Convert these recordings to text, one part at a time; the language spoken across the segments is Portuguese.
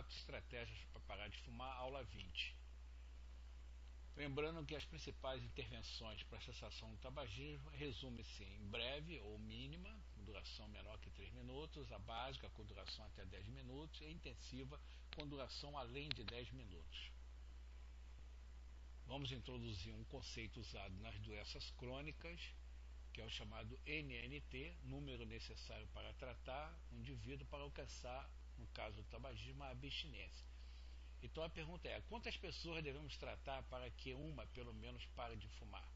4 estratégias para parar de fumar, aula 20. Lembrando que as principais intervenções para a cessação do tabagismo resumem-se em breve ou mínima, com duração menor que 3 minutos, a básica com duração até 10 minutos e a intensiva com duração além de 10 minutos. Vamos introduzir um conceito usado nas doenças crônicas, que é o chamado NNT, número necessário para tratar o indivíduo para alcançar, no caso do tabagismo, a abstinência. Então a pergunta é: quantas pessoas devemos tratar para que uma, pelo menos, pare de fumar?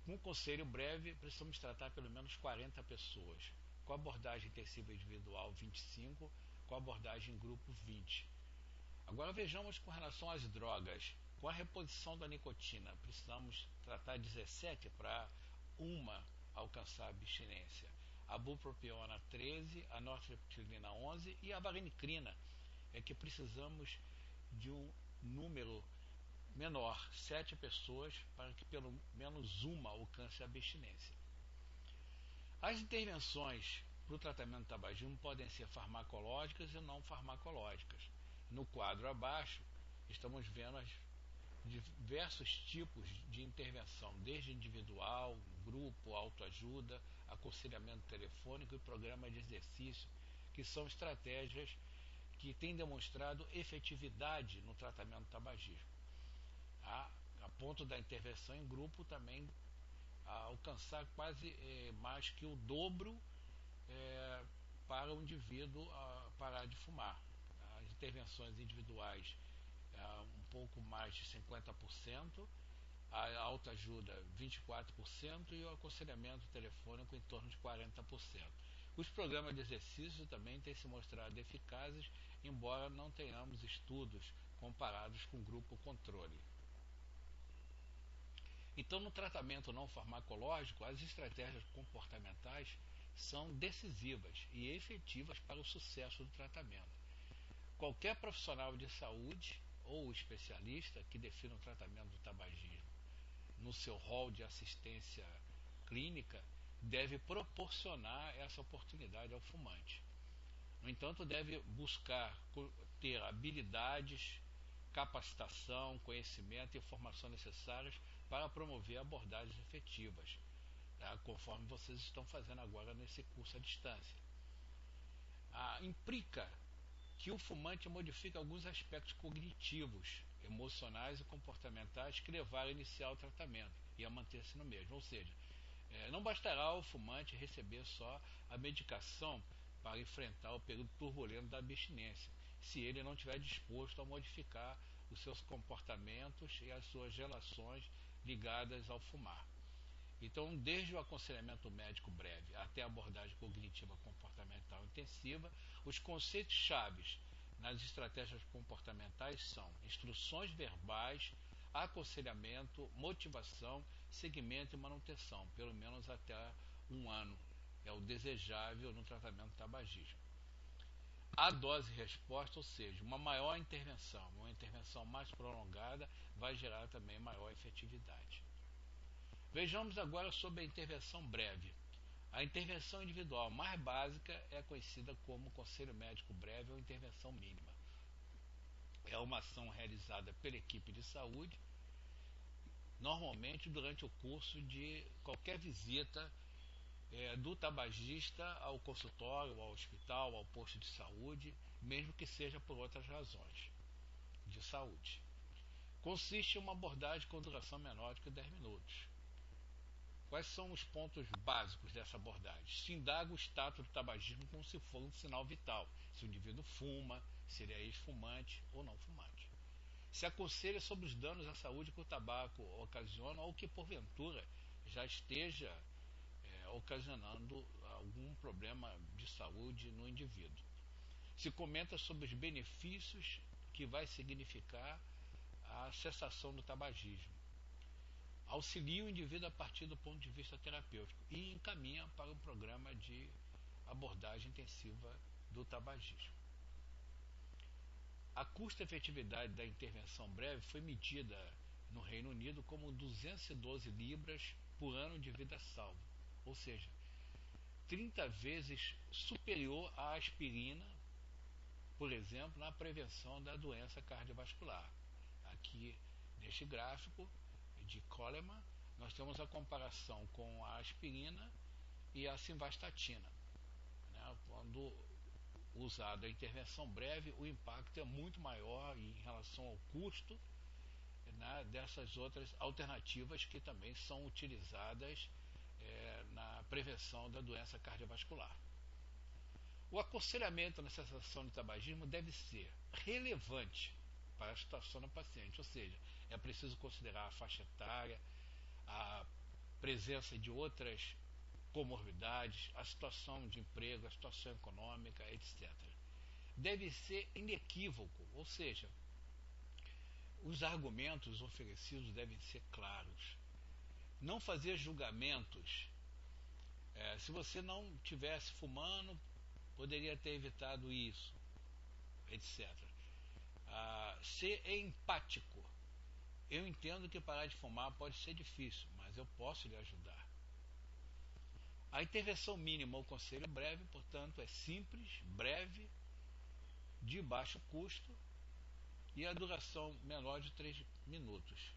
Com um conselho breve, precisamos tratar pelo menos 40 pessoas. Com a abordagem intensiva individual, 25, com a abordagem em grupo, 20. Agora vejamos com relação às drogas. Com a reposição da nicotina, precisamos tratar 17 para uma alcançar a abstinência. A bupropiona, 13, a nortriptilina, 11 e a vareniclina é que precisamos de um número menor, 7 pessoas, para que pelo menos uma alcance a abstinência. As intervenções para o tratamento do tabagismo podem ser farmacológicas e não farmacológicas. No quadro abaixo, estamos vendo as diversos tipos de intervenção, desde individual, grupo, autoajuda, aconselhamento telefônico e programa de exercício, que são estratégias que têm demonstrado efetividade no tratamento do tabagismo, a ponto da intervenção em grupo também alcançar quase mais que o dobro para o indivíduo parar de fumar. As intervenções individuais um pouco mais de 50%, a autoajuda 24% e o aconselhamento telefônico em torno de 40%. Os programas de exercício também têm se mostrado eficazes, embora não tenhamos estudos comparados com o grupo controle. Então, no tratamento não farmacológico, as estratégias comportamentais são decisivas e efetivas para o sucesso do tratamento. Qualquer profissional de saúde ou especialista que defina o tratamento do tabagismo no seu rol de assistência clínica deve proporcionar essa oportunidade ao fumante. No entanto, deve buscar ter habilidades, capacitação, conhecimento e informação necessárias para promover abordagens efetivas, conforme vocês estão fazendo agora nesse curso à distância. Implica que o fumante modifica alguns aspectos cognitivos, emocionais e comportamentais que levaram a iniciar o tratamento e a manter-se no mesmo. Ou seja, não bastará o fumante receber só a medicação para enfrentar o período turbulento da abstinência, se ele não estiver disposto a modificar os seus comportamentos e as suas relações ligadas ao fumar. Então, desde o aconselhamento médico breve até a abordagem cognitiva comportamental intensiva, os conceitos chaves nas estratégias comportamentais são instruções verbais, aconselhamento, motivação, seguimento e manutenção, pelo menos até 1 ano. É o desejável no tratamento do tabagismo. A dose-resposta, ou seja, uma maior intervenção, uma intervenção mais prolongada, vai gerar também maior efetividade. Vejamos agora sobre a intervenção breve. A intervenção individual mais básica é conhecida como conselho médico breve ou intervenção mínima. É uma ação realizada pela equipe de saúde, normalmente durante o curso de qualquer visita do tabagista ao consultório, ao hospital, ao posto de saúde, mesmo que seja por outras razões de saúde. Consiste em uma abordagem com duração menor de que 10 minutos. Quais são os pontos básicos dessa abordagem? Se indaga o status do tabagismo como se fosse um sinal vital. Se o indivíduo fuma, se ele é ex-fumante ou não fumante. Se aconselha sobre os danos à saúde que o tabaco ocasiona ou que porventura já esteja ocasionando algum problema de saúde no indivíduo. Se comenta sobre os benefícios que vai significar a cessação do tabagismo. Auxilia o indivíduo a partir do ponto de vista terapêutico e encaminha para um programa de abordagem intensiva do tabagismo. A custo-efetividade da intervenção breve foi medida no Reino Unido como 212 libras por ano de vida salva, ou seja, 30 vezes superior à aspirina por exemplo, na prevenção da doença cardiovascular. Aqui, neste gráfico de Coleman, nós temos a comparação com a aspirina e a simvastatina, né? Quando usada a intervenção breve, o impacto é muito maior em relação ao custo, né, dessas outras alternativas que também são utilizadas na prevenção da doença cardiovascular. O aconselhamento na cessação de tabagismo deve ser relevante para a situação do paciente, ou seja, é preciso considerar a faixa etária, a presença de outras comorbidades, a situação de emprego, a situação econômica, etc. Deve ser inequívoco, ou seja, os argumentos oferecidos devem ser claros. Não fazer julgamentos. Se você não tivesse fumando, poderia ter evitado isso, etc. Ser empático. Eu entendo que parar de fumar pode ser difícil, mas eu posso lhe ajudar. A intervenção mínima ou conselho breve, portanto, é simples, breve, de baixo custo e a duração menor de 3 minutos.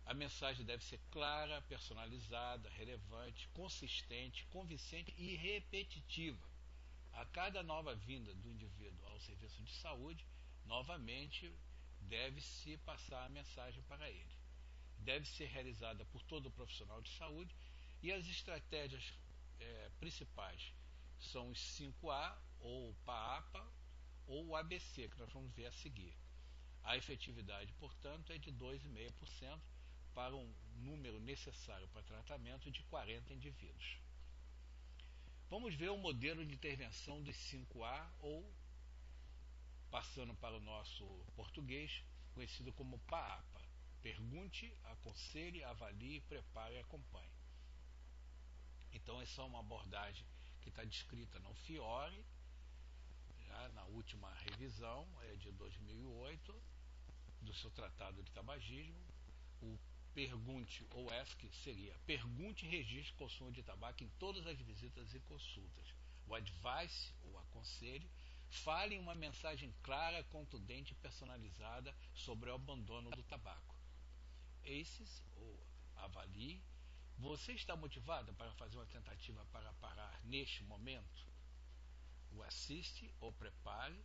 A mensagem deve ser clara, personalizada, relevante, consistente, convincente e repetitiva. A cada nova vinda do indivíduo ao serviço de saúde, novamente deve-se passar a mensagem para ele. Deve ser realizada por todo o profissional de saúde e as estratégias principais são os 5A, ou PAAPA, ou o ABC, que nós vamos ver a seguir. A efetividade, portanto, é de 2,5% para um número necessário para tratamento de 40 indivíduos. Vamos ver o modelo de intervenção dos 5A, ou, passando para o nosso português, conhecido como PAAPA. Pergunte, aconselhe, avalie, prepare e acompanhe. Então, essa é uma abordagem que está descrita no Fiore, já na última revisão, de 2008, do seu tratado de tabagismo. O pergunte ou ask seria: pergunte e registre o consumo de tabaco em todas as visitas e consultas. O advice ou aconselhe: fale em uma mensagem clara, contundente e personalizada sobre o abandono do tabaco. Aces ou avalie: você está motivada para fazer uma tentativa para parar neste momento? O assiste ou prepare: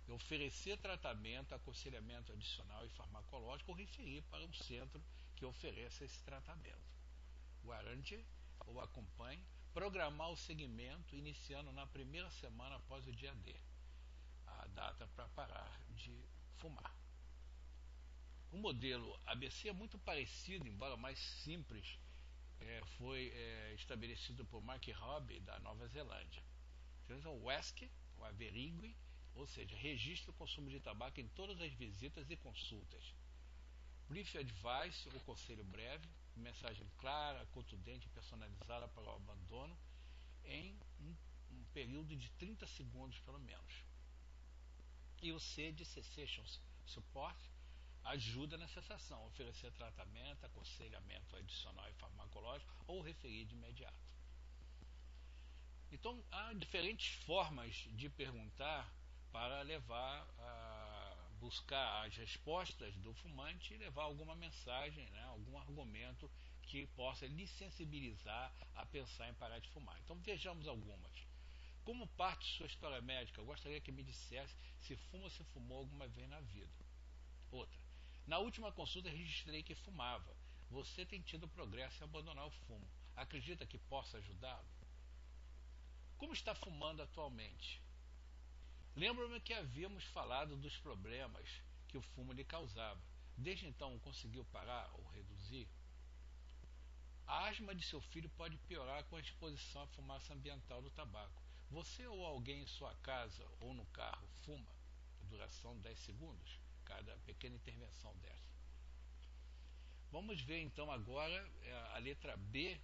oferecer tratamento, aconselhamento adicional e farmacológico, ou referir para um centro que ofereça esse tratamento. O arrange ou acompanhe: programar o segmento iniciando na primeira semana após o dia D, a data para parar de fumar. O modelo ABC é muito parecido, embora mais simples, foi estabelecido por Mark Hobby, da Nova Zelândia. Então, o ASC, o averigue, ou seja, registre o consumo de tabaco em todas as visitas e consultas. Brief advice, ou conselho breve, mensagem clara, contundente e personalizada para o abandono em um período de 30 segundos pelo menos. E o C de cessation support, ajuda na cessação, oferecer tratamento, aconselhamento adicional e farmacológico, ou referir de imediato. Então, há diferentes formas de perguntar para levar a buscar as respostas do fumante e levar alguma mensagem, né, algum argumento que possa lhe sensibilizar a pensar em parar de fumar. Então, vejamos algumas. Como parte de sua história médica, eu gostaria que me dissesse se fuma ou se fumou alguma vez na vida. Outra: na última consulta registrei que fumava. Você tem tido progresso em abandonar o fumo. Acredita que possa ajudá-lo? Como está fumando atualmente? Lembro-me que havíamos falado dos problemas que o fumo lhe causava. Desde então conseguiu parar ou reduzir? A asma de seu filho pode piorar com a exposição à fumaça ambiental do tabaco. Você ou alguém em sua casa ou no carro fuma? Duração 10 segundos, cada pequena intervenção dessa. Vamos ver então agora a letra B,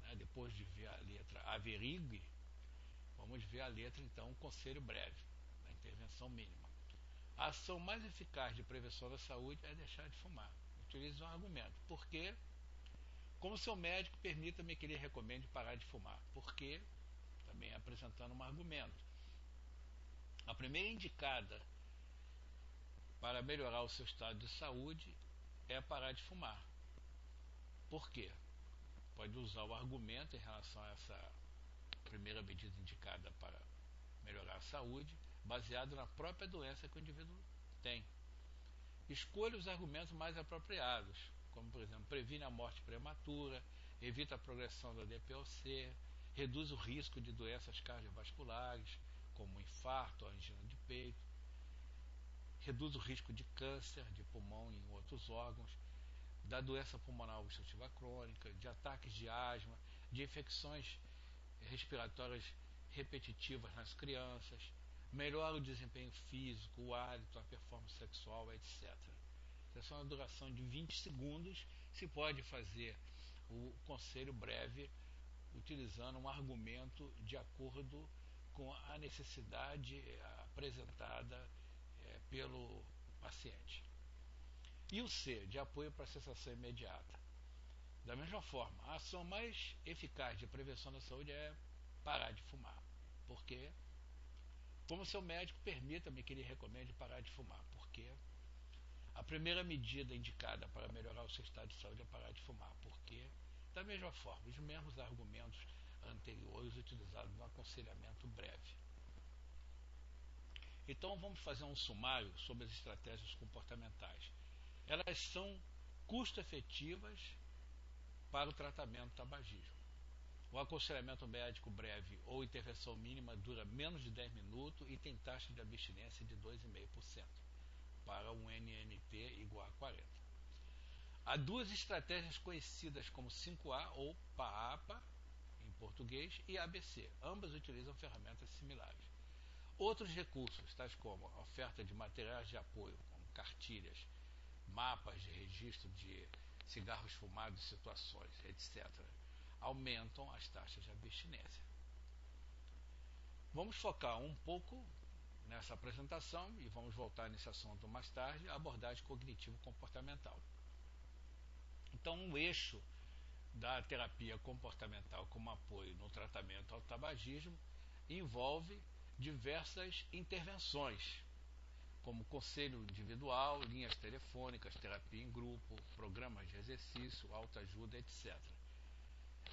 né, depois de ver a letra averigue. Vamos ver a letra, então, conselho breve, da intervenção mínima. A ação mais eficaz de prevenção da saúde é deixar de fumar. Utilize um argumento. Por quê? Como seu médico, permita-me que lhe recomende parar de fumar. Por quê? Também apresentando um argumento. A primeira indicada para melhorar o seu estado de saúde é parar de fumar. Por quê? Pode usar o argumento em relação a essa primeira medida indicada para melhorar a saúde, baseado na própria doença que o indivíduo tem. Escolha os argumentos mais apropriados, como por exemplo, previne a morte prematura, evita a progressão da DPOC, reduz o risco de doenças cardiovasculares, como infarto, angina de peito, reduz o risco de câncer de pulmão e em outros órgãos, da doença pulmonar obstrutiva crônica, de ataques de asma, de infecções respiratórias repetitivas nas crianças, melhora o desempenho físico, o hálito, a performance sexual, etc. Essa é uma duração de 20 segundos, se pode fazer o conselho breve utilizando um argumento de acordo com a necessidade apresentada pelo paciente. E o C, de apoio para a cessação imediata. Da mesma forma, a ação mais eficaz de prevenção da saúde é parar de fumar. Porque, como seu médico, permita-me que ele recomende parar de fumar. Porque a primeira medida indicada para melhorar o seu estado de saúde é parar de fumar. Porque, da mesma forma, os mesmos argumentos anteriores utilizados no aconselhamento breve. Então vamos fazer um sumário sobre as estratégias comportamentais. Elas são custo-efetivas para o tratamento do tabagismo. O aconselhamento médico breve ou intervenção mínima dura menos de 10 minutos e tem taxa de abstinência de 2,5% para um NNT igual a 40. Há duas estratégias conhecidas como 5A ou PAAPA em português e ABC. Ambas utilizam ferramentas similares. Outros recursos, tais como a oferta de materiais de apoio, como cartilhas, mapas de registro de cigarros fumados em situações, etc., aumentam as taxas de abstinência. Vamos focar um pouco nessa apresentação e vamos voltar nesse assunto mais tarde, a abordagem cognitivo-comportamental. Então, o eixo da terapia comportamental como apoio no tratamento ao tabagismo envolve diversas intervenções, como conselho individual, linhas telefônicas, terapia em grupo, programas de exercício, autoajuda, etc.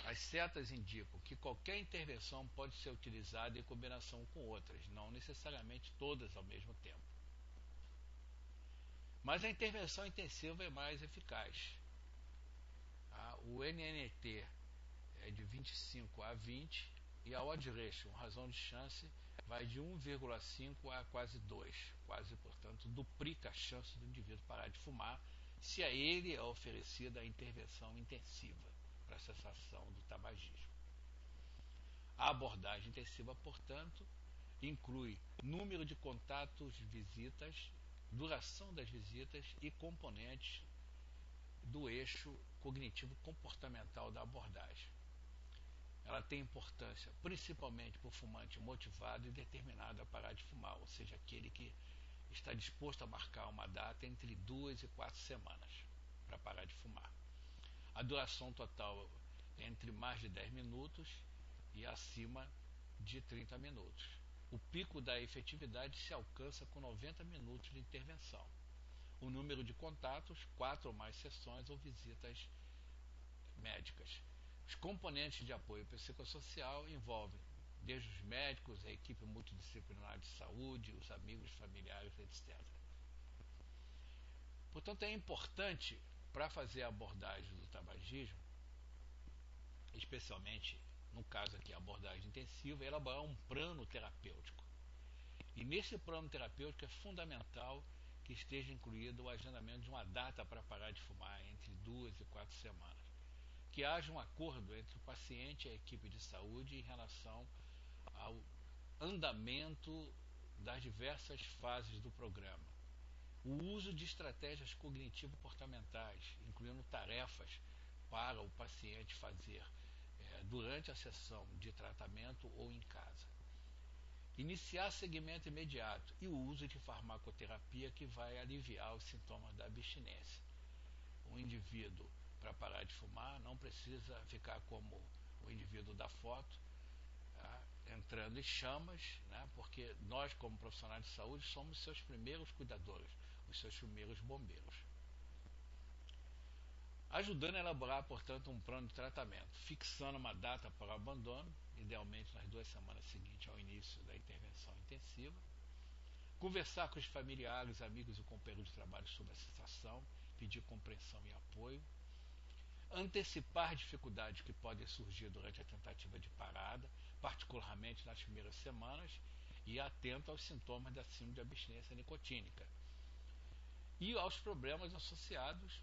As setas indicam que qualquer intervenção pode ser utilizada em combinação com outras, não necessariamente todas ao mesmo tempo. Mas a intervenção intensiva é mais eficaz. O NNT é de 25 a 20 e a odd ratio, razão de chance, vai de 1,5 a quase 2, quase, portanto, duplica a chance do indivíduo parar de fumar se a ele é oferecida a intervenção intensiva para a cessação do tabagismo. A abordagem intensiva, portanto, inclui número de contatos, visitas, duração das visitas e componentes do eixo cognitivo-comportamental da abordagem. Ela tem importância principalmente para o fumante motivado e determinado a parar de fumar, ou seja, aquele que está disposto a marcar uma data entre 2 e 4 semanas para parar de fumar. A duração total é entre mais de 10 minutos e acima de 30 minutos. O pico da efetividade se alcança com 90 minutos de intervenção. O número de contatos, 4 ou mais sessões ou visitas médicas. Os componentes de apoio psicossocial envolvem desde os médicos, a equipe multidisciplinar de saúde, os amigos, familiares, etc. Portanto, é importante, para fazer a abordagem do tabagismo, especialmente no caso aqui a abordagem intensiva, elaborar um plano terapêutico. E nesse plano terapêutico é fundamental que esteja incluído o agendamento de uma data para parar de fumar entre 2 e 4 semanas. Que haja um acordo entre o paciente e a equipe de saúde em relação ao andamento das diversas fases do programa. O uso de estratégias cognitivo-comportamentais, incluindo tarefas para o paciente fazer durante a sessão de tratamento ou em casa. Iniciar segmento imediato e o uso de farmacoterapia que vai aliviar os sintomas da abstinência. O indivíduo, para parar de fumar, não precisa ficar como o indivíduo da foto, entrando em chamas, né, porque nós, como profissionais de saúde, somos seus primeiros cuidadores, os seus primeiros bombeiros. Ajudando a elaborar, portanto, um plano de tratamento, fixando uma data para o abandono, idealmente nas 2 semanas seguintes ao início da intervenção intensiva, conversar com os familiares, amigos e companheiros de trabalho sobre a situação, pedir compreensão e apoio, antecipar dificuldades que podem surgir durante a tentativa de parada, particularmente nas primeiras semanas, e atento aos sintomas da síndrome de abstinência nicotínica e aos problemas associados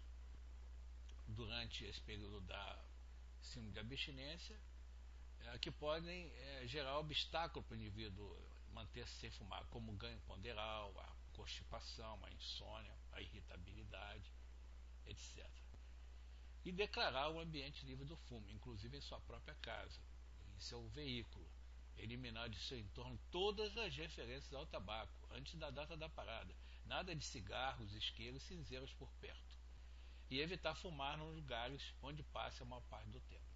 durante esse período da síndrome de abstinência, que podem gerar obstáculo para o indivíduo manter-se sem fumar, como o ganho ponderal, a constipação, a insônia, a irritabilidade, etc. E declarar o ambiente livre do fumo, inclusive em sua própria casa, em seu veículo, eliminar de seu entorno todas as referências ao tabaco, antes da data da parada, nada de cigarros, isqueiros e cinzeiros por perto, e evitar fumar nos lugares onde passe a maior parte do tempo.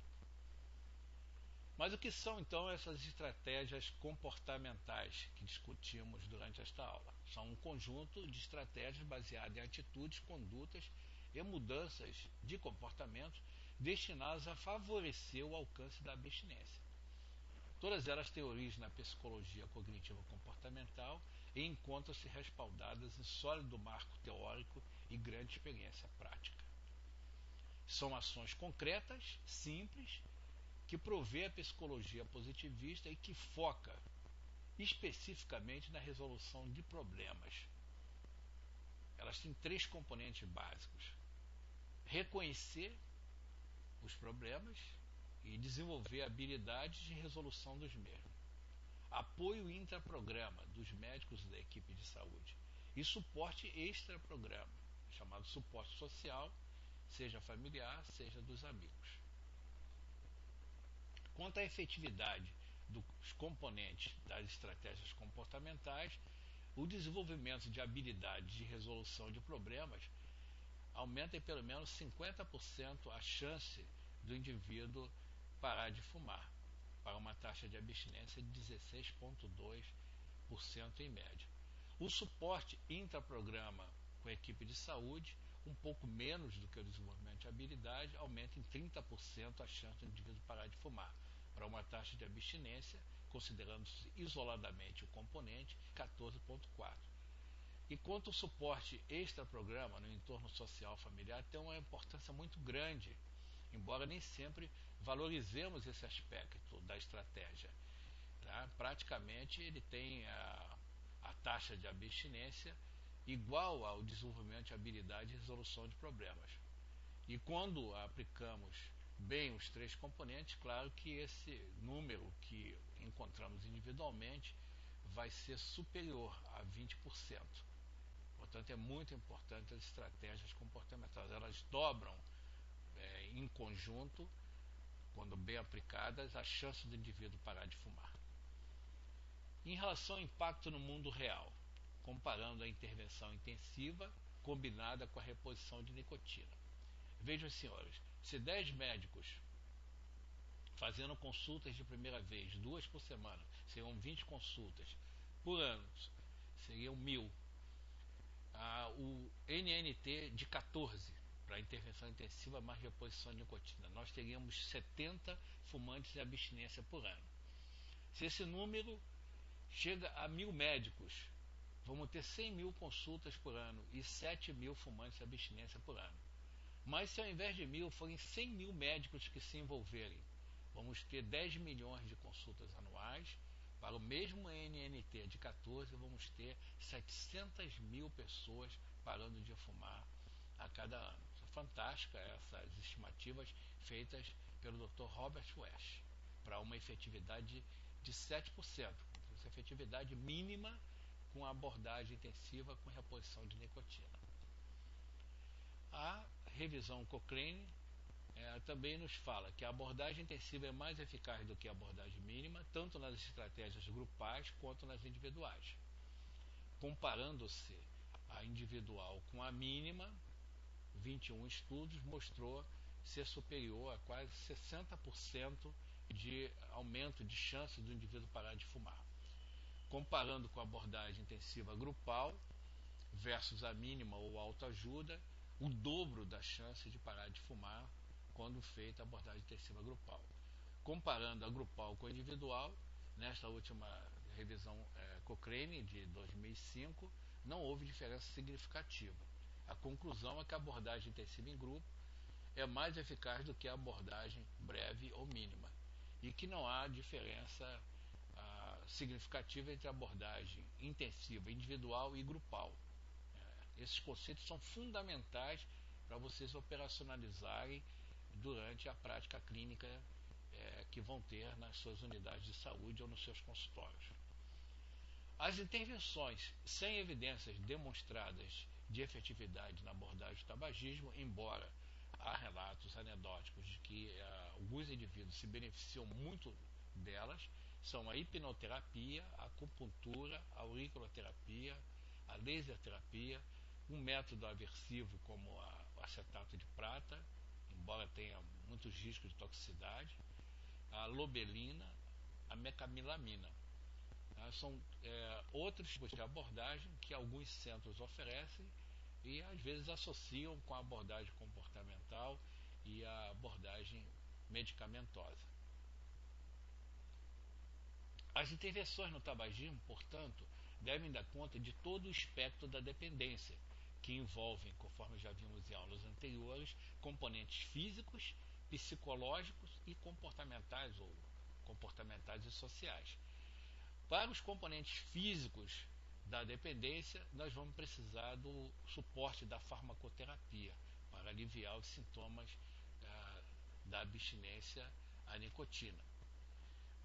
Mas o que são então essas estratégias comportamentais que discutimos durante esta aula? São um conjunto de estratégias baseadas em atitudes, condutas e mudanças de comportamento destinadas a favorecer o alcance da abstinência. Todas elas têm origem na psicologia cognitiva comportamental e encontram-se respaldadas em sólido marco teórico e grande experiência prática. São ações concretas, simples, que provê a psicologia positivista e que foca especificamente na resolução de problemas. Elas têm 3 componentes básicos: reconhecer os problemas e desenvolver habilidades de resolução dos mesmos, apoio intraprograma dos médicos e da equipe de saúde e suporte extraprograma, chamado suporte social, seja familiar, seja dos amigos. Quanto à efetividade dos componentes das estratégias comportamentais, o desenvolvimento de habilidades de resolução de problemas aumenta em pelo menos 50% a chance do indivíduo parar de fumar, para uma taxa de abstinência de 16,2% em média. O suporte intraprograma com a equipe de saúde, um pouco menos do que o desenvolvimento de habilidade, aumenta em 30% a chance do indivíduo parar de fumar, para uma taxa de abstinência, considerando-se isoladamente o componente, 14,4%. E quanto ao suporte extra-programa no entorno social familiar, tem uma importância muito grande, embora nem sempre valorizemos esse aspecto da estratégia. Tá? Praticamente ele tem a taxa de abstinência igual ao desenvolvimento de habilidade de resolução de problemas. E quando aplicamos bem os 3 componentes, claro que esse número que encontramos individualmente vai ser superior a 20%. Portanto, é muito importante as estratégias comportamentais. Elas dobram em conjunto, quando bem aplicadas, a chance do indivíduo parar de fumar. Em relação ao impacto no mundo real, comparando a intervenção intensiva combinada com a reposição de nicotina. Vejam, senhores, se 10 médicos fazendo consultas de primeira vez, 2 por semana, seriam 20 consultas por ano, seriam 1000. O NNT de 14 para intervenção intensiva mais reposição de nicotina, nós teríamos 70 fumantes de abstinência por ano. Se esse número chega a 1000 médicos, vamos ter 100.000 consultas por ano e 7.000 fumantes de abstinência por ano. Mas se ao invés de 1000 forem 100.000 médicos que se envolverem, vamos ter 10 milhões de consultas anuais. Para o mesmo NNT de 14, vamos ter 700.000 pessoas parando de fumar a cada ano. Fantástica essas estimativas feitas pelo Dr. Robert Wesch, para uma efetividade de 7%, essa efetividade mínima com abordagem intensiva com reposição de nicotina. A revisão Cochrane também nos fala que a abordagem intensiva é mais eficaz do que a abordagem mínima, tanto nas estratégias grupais quanto nas individuais. Comparando-se a individual com a mínima, 21 estudos mostrou ser superior a quase 60% de aumento de chance do indivíduo parar de fumar. Comparando com a abordagem intensiva grupal versus a mínima ou autoajuda, o dobro da chance de parar de fumar quando feita a abordagem intensiva grupal. Comparando a grupal com a individual, nesta última revisão Cochrane de 2005, não houve diferença significativa. A conclusão é que a abordagem intensiva em grupo é mais eficaz do que a abordagem breve ou mínima, e que não há diferença significativa entre a abordagem intensiva individual e grupal. Esses conceitos são fundamentais para vocês operacionalizarem durante a prática clínica que vão ter nas suas unidades de saúde ou nos seus consultórios. As intervenções sem evidências demonstradas de efetividade na abordagem do tabagismo, embora há relatos anedóticos de que alguns indivíduos se beneficiam muito delas, são a hipnoterapia, a acupuntura, a auriculoterapia, a laser terapia, um método aversivo como o acetato de prata, embora tenha muitos riscos de toxicidade, a lobelina, a mecamilamina. São outros tipos de abordagem que alguns centros oferecem e às vezes associam com a abordagem comportamental e a abordagem medicamentosa. As intervenções no tabagismo, portanto, devem dar conta de todo o espectro da dependência, que envolvem, conforme já vimos em aulas anteriores, componentes físicos, psicológicos e comportamentais ou comportamentais e sociais. Para os componentes físicos da dependência, nós vamos precisar do suporte da farmacoterapia para aliviar os sintomas da abstinência à nicotina.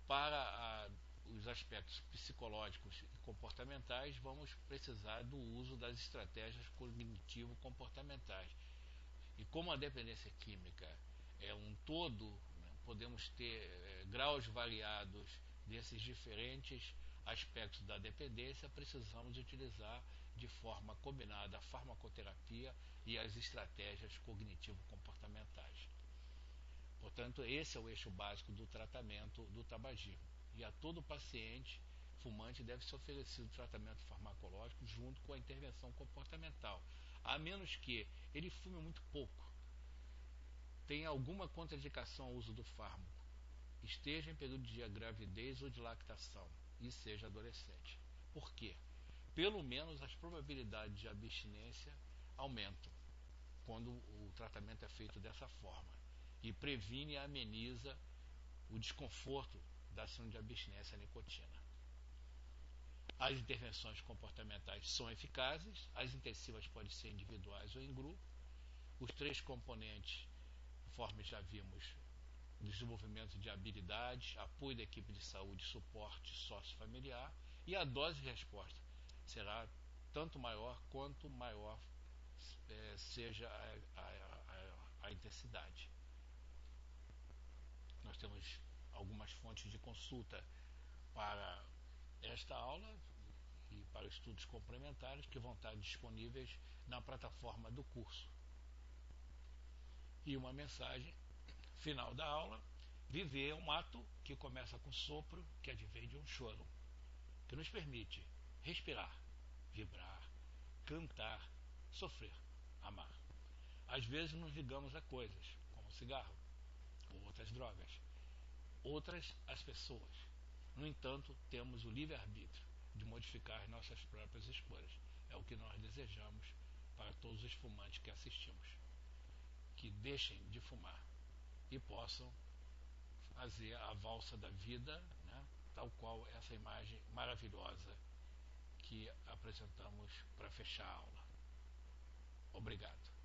Para os aspectos psicológicos e comportamentais, vamos precisar do uso das estratégias cognitivo-comportamentais. E como a dependência química é um todo, né, podemos ter graus variados desses diferentes aspectos da dependência, precisamos utilizar de forma combinada a farmacoterapia e as estratégias cognitivo-comportamentais. Portanto, esse é o eixo básico do tratamento do tabagismo. E a todo paciente fumante deve ser oferecido tratamento farmacológico junto com a intervenção comportamental, a menos que ele fume muito pouco, tenha alguma contraindicação ao uso do fármaco, esteja em período de gravidez ou de lactação e seja adolescente. Por quê? Pelo menos as probabilidades de abstinência aumentam quando o tratamento é feito dessa forma e previne e ameniza o desconforto da síndrome de abstinência à nicotina. As intervenções comportamentais são eficazes, as intensivas podem ser individuais ou em grupo. Os três componentes, conforme já vimos, desenvolvimento de habilidades, apoio da equipe de saúde, suporte sócio-familiar, e a dose de resposta será tanto maior quanto maior seja a intensidade. Nós temos algumas fontes de consulta para esta aula e para estudos complementares que vão estar disponíveis na plataforma do curso. E uma mensagem final da aula: viver é um ato que começa com sopro, que advém de um choro, que nos permite respirar, vibrar, cantar, sofrer, amar. Às vezes nos ligamos a coisas, como o cigarro, ou outras drogas, outras as pessoas. No entanto, temos o livre-arbítrio de modificar nossas próprias escolhas. É o que nós desejamos para todos os fumantes que assistimos. Que deixem de fumar e possam fazer a valsa da vida, né, tal qual essa imagem maravilhosa que apresentamos para fechar a aula. Obrigado.